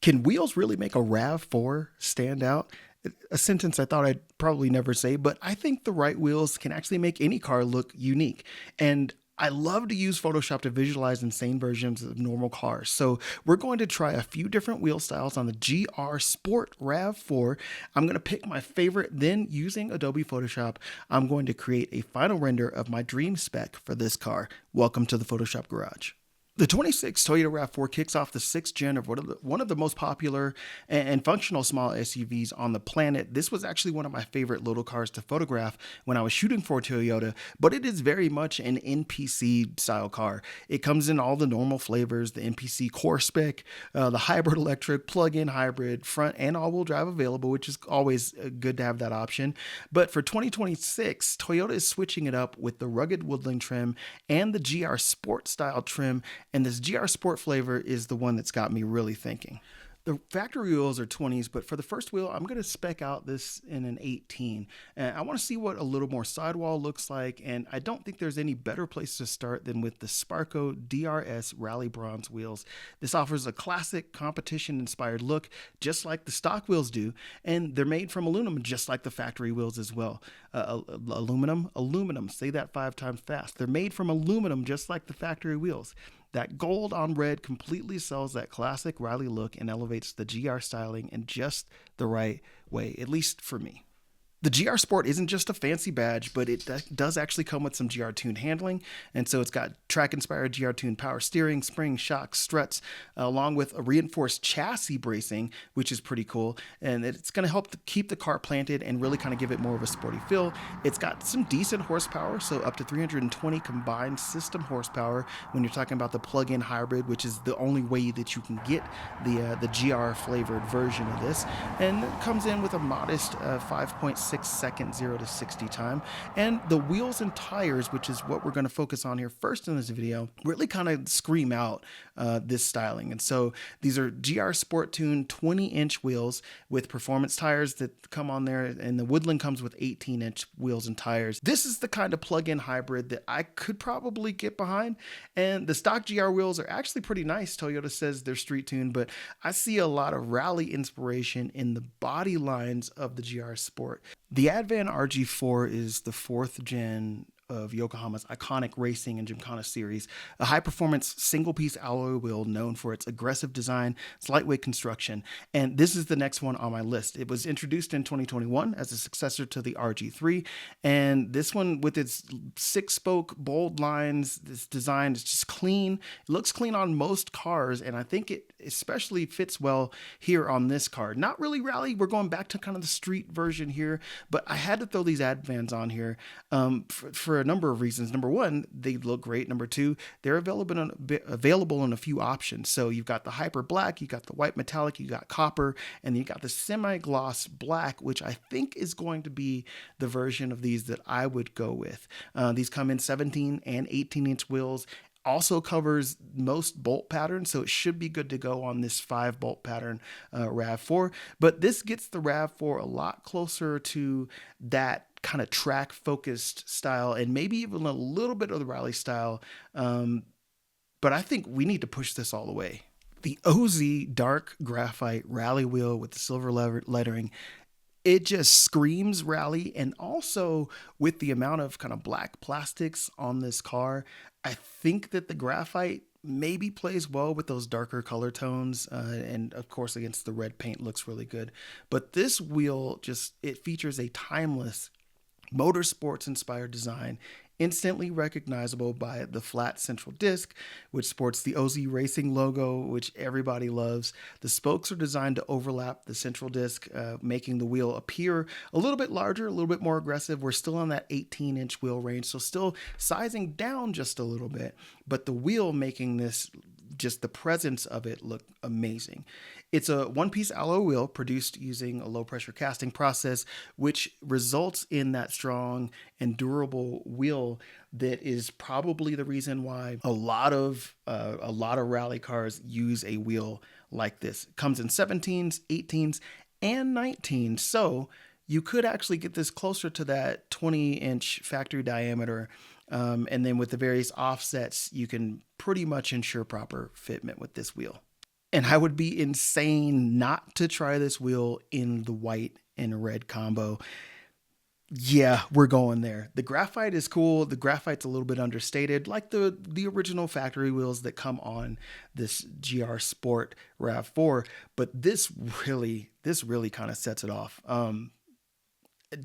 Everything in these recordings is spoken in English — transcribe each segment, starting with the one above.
Can wheels really make a RAV4 stand out? A sentence I thought I'd probably never say, but I think the right wheels can actually make any car look unique. And I love to use Photoshop to visualize insane versions of normal cars. So we're going to try a few different wheel styles on the GR Sport RAV4. I'm going to pick my favorite, then using Adobe Photoshop, I'm going to create a final render of my dream spec for this car. Welcome to the Photoshop Garage. The 26 Toyota RAV4 kicks off the sixth gen of one of the most popular and functional small SUVs on the planet. This was actually one of my favorite little cars to photograph when I was shooting for Toyota, but it is very much an NPC style car. It comes in all the normal flavors, the NPC core spec, the hybrid electric, plug-in hybrid, front and all-wheel drive available, which is always good to have that option. But for 2026, Toyota is switching it up with the rugged woodland trim and the GR Sport style trim. And this GR Sport flavor is the one that's got me really thinking. The factory wheels are 20s, but for the first wheel, I'm going to spec out this in an 18. And I want to see what a little more sidewall looks like, and I don't think there's any better place to start than with the Sparco DRS Rally Bronze wheels. This offers a classic competition-inspired look, just like the stock wheels do, and they're made from aluminum, just like the factory wheels as well. Aluminum, say that 5 times fast. They're made from aluminum, just like the factory wheels. That gold on red completely sells that classic rally look and elevates the GR styling in just the right way, at least for me. The GR Sport isn't just a fancy badge, but it does actually come with some GR-tuned handling, and so it's got track-inspired GR-tuned power steering, spring, shocks, struts, along with a reinforced chassis bracing, which is pretty cool, and it's going to help to keep the car planted and really kind of give it more of a sporty feel. It's got some decent horsepower, so up to 320 combined system horsepower when you're talking about the plug-in hybrid, which is the only way that you can get the GR-flavored version of this, and it comes in with a modest 5.6 second 0 to 60 time. And the wheels and tires, which is what we're going to focus on here first in this video, really kind of scream out this styling. And so these are GR Sport tuned 20-inch wheels with performance tires that come on there, and the Woodland comes with 18-inch wheels and tires. This is the kind of plug-in hybrid that I could probably get behind, and the stock GR wheels are actually pretty nice. Toyota says they're street tuned, but I see a lot of rally inspiration in the body lines of the GR Sport. The Advan RG4 is the 4th gen of Yokohama's iconic racing and Gymkhana series, a high-performance single-piece alloy wheel known for its aggressive design, its lightweight construction, and this is the next one on my list. It was introduced in 2021 as a successor to the RG3, and this one with its 6-spoke bold lines, this design is just clean. It looks clean on most cars, and I think it especially fits well here on this car. Not really rally, we're going back to kind of the street version here, but I had to throw these Advans on here for a number of reasons. Number one, they look great. Number two, they're available in a few options. So you've got the hyper black, you got the white metallic, you got copper, and you got the semi-gloss black, which I think is going to be the version of these that I would go with. These come in 17 and 18-inch wheels. Also covers most bolt patterns, so it should be good to go on this 5-bolt pattern RAV4. But this gets the RAV4 a lot closer to that kind of track focused style, and maybe even a little bit of the rally style. But I think we need to push this all the way. The OZ dark graphite rally wheel with the silver lettering, it just screams rally. And also with the amount of kind of black plastics on this car, I think that the graphite maybe plays well with those darker color tones, and of course against the red paint looks really good. But this wheel it features a timeless motorsports inspired design, instantly recognizable by the flat central disc, which sports the OZ Racing logo, which everybody loves. The spokes are designed to overlap the central disc, making the wheel appear a little bit larger, a little bit more aggressive. We're still on that 18-inch wheel range, so still sizing down just a little bit, but the wheel making this, just the presence of it, look amazing. It's a one-piece alloy wheel produced using a low-pressure casting process, which results in that strong and durable wheel that is probably the reason why a lot of rally cars use a wheel like this. It comes in 17s, 18s, and 19s, so you could actually get this closer to that 20-inch factory diameter. And then with the various offsets, you can pretty much ensure proper fitment with this wheel. And I would be insane not to try this wheel in the white and red combo. Yeah, we're going there. The graphite is cool. The graphite's a little bit understated, like the original factory wheels that come on this GR Sport RAV4. But this really kind of sets it off.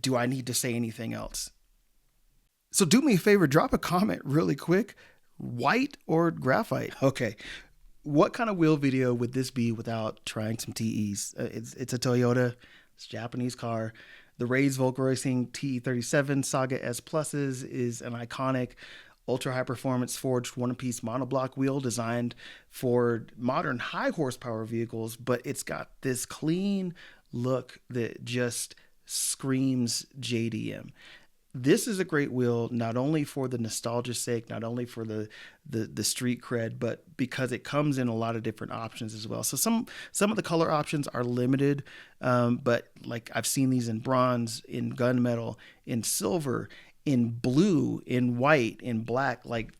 Do I need to say anything else? So do me a favor, drop a comment really quick. White or graphite? Okay. What kind of wheel video would this be without trying some TEs? It's a Toyota, it's a Japanese car. The Ray's Volk Racing TE37 Saga S Pluses is an iconic ultra high performance forged one piece monoblock wheel designed for modern high horsepower vehicles, but it's got this clean look that just screams JDM. This is a great wheel, not only for the nostalgia's sake, not only for the street cred, but because it comes in a lot of different options as well. So some of the color options are limited, but like I've seen these in bronze, in gunmetal, in silver, in blue, in white, in black. Like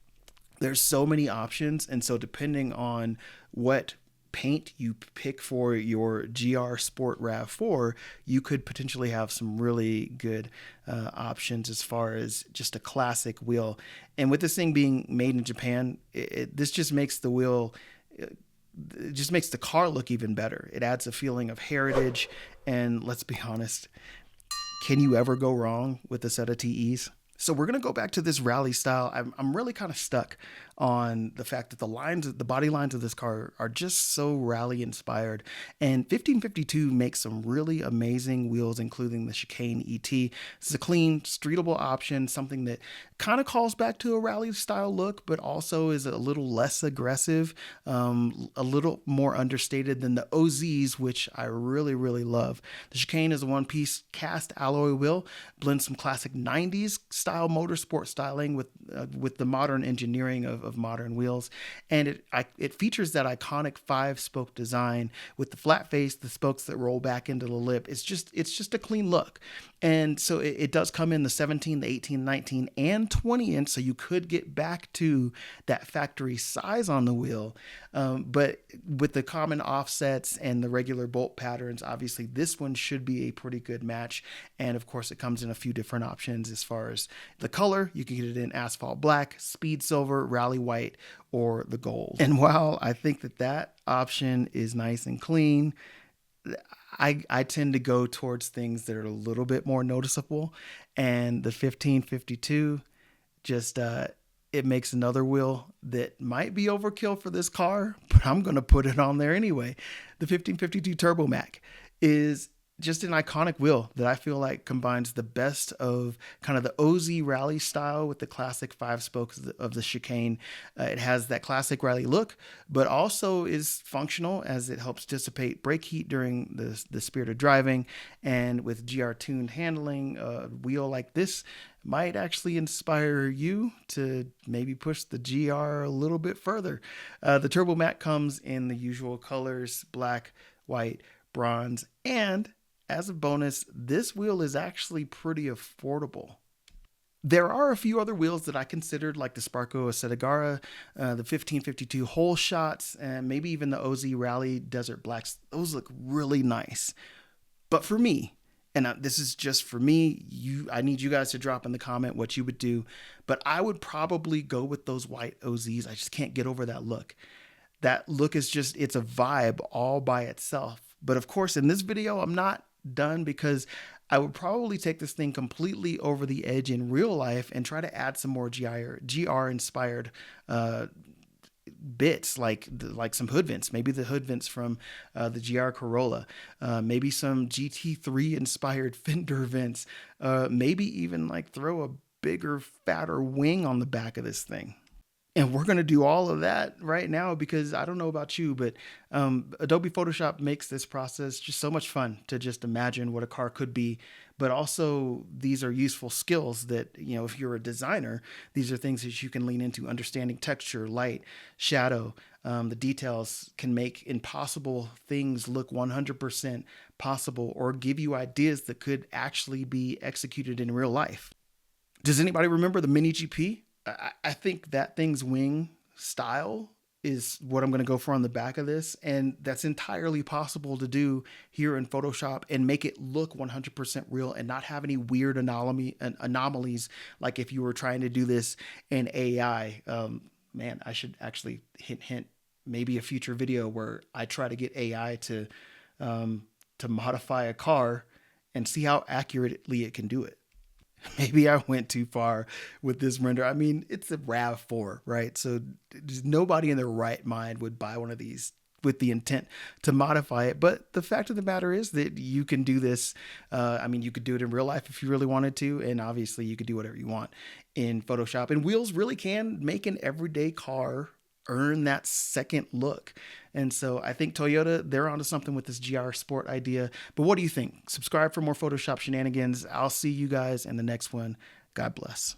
there's so many options, and so depending on what paint you pick for your GR Sport RAV4, you could potentially have some really good options as far as just a classic wheel. And with this thing being made in Japan, this just makes the wheel, it just makes the car look even better. It adds a feeling of heritage. And let's be honest, can you ever go wrong with a set of TEs? So we're going to go back to this rally style. I'm really kind of stuck on the fact that the body lines of this car are just so rally inspired. And 1552 makes some really amazing wheels, including the Chicane ET. It's a clean, streetable option, something that kind of calls back to a rally style look, but also is a little less aggressive, a little more understated than the OZs, which I really, really love. The Chicane is a one-piece cast alloy wheel, blends some classic 90s style motorsport styling with the modern engineering of modern wheels, and it features that iconic 5-spoke design with the flat face, the spokes that roll back into the lip. It's just a clean look. And so it does come in the 17, the 18, 19, and 20 inch, so you could get back to that factory size on the wheel. But with the common offsets and the regular bolt patterns, obviously this one should be a pretty good match. And of course, it comes in a few different options as far as the color. You can get it in asphalt black, speed silver, rally white, or the gold. And while I think that option is nice and clean, I tend to go towards things that are a little bit more noticeable, and the 1552 just it makes another wheel that might be overkill for this car, but I'm going to put it on there anyway. The 1552 Turbo Mac is just an iconic wheel that I feel like combines the best of kind of the OZ rally style with the classic 5 spokes of the Chicane. It has that classic rally look, but also is functional as it helps dissipate brake heat during the spirit of driving. And with GR tuned handling, a wheel like this might actually inspire you to maybe push the GR a little bit further. The Turbo Mac comes in the usual colors: black, white, bronze, and as a bonus, this wheel is actually pretty affordable. There are a few other wheels that I considered, like the Sparco Acetagara, the 1552 Hole Shots, and maybe even the OZ Rally Desert Blacks. Those look really nice. But for me, and this is just for me, I need you guys to drop in the comment what you would do, but I would probably go with those white OZs. I just can't get over that look. That look is just, it's a vibe all by itself. But of course, in this video, I'm not done, because I would probably take this thing completely over the edge in real life and try to add some more GR inspired bits, like some hood vents, maybe the hood vents from the GR Corolla, maybe some GT3 inspired fender vents, maybe even like throw a bigger, fatter wing on the back of this thing. And we're going to do all of that right now, because I don't know about you, but Adobe Photoshop makes this process just so much fun to just imagine what a car could be. But also, these are useful skills that, you know, if you're a designer, these are things that you can lean into. Understanding texture, light, shadow, the details can make impossible things look 100% possible, or give you ideas that could actually be executed in real life. Does anybody remember the Mini GP? I think that thing's wing style is what I'm going to go for on the back of this. And that's entirely possible to do here in Photoshop and make it look 100% real and not have any weird anomalies like if you were trying to do this in AI. Man, I should actually hint, maybe a future video where I try to get AI to modify a car and see how accurately it can do it. Maybe I went too far with this render. I mean, it's a RAV4, right? So nobody in their right mind would buy one of these with the intent to modify it. But the fact of the matter is that you can do this. I mean, you could do it in real life if you really wanted to. And obviously, you could do whatever you want in Photoshop. And wheels really can make an everyday car earn that second look. And so I think Toyota, they're onto something with this GR Sport idea. But what do you think? Subscribe for more Photoshop shenanigans. I'll see you guys in the next one. God bless.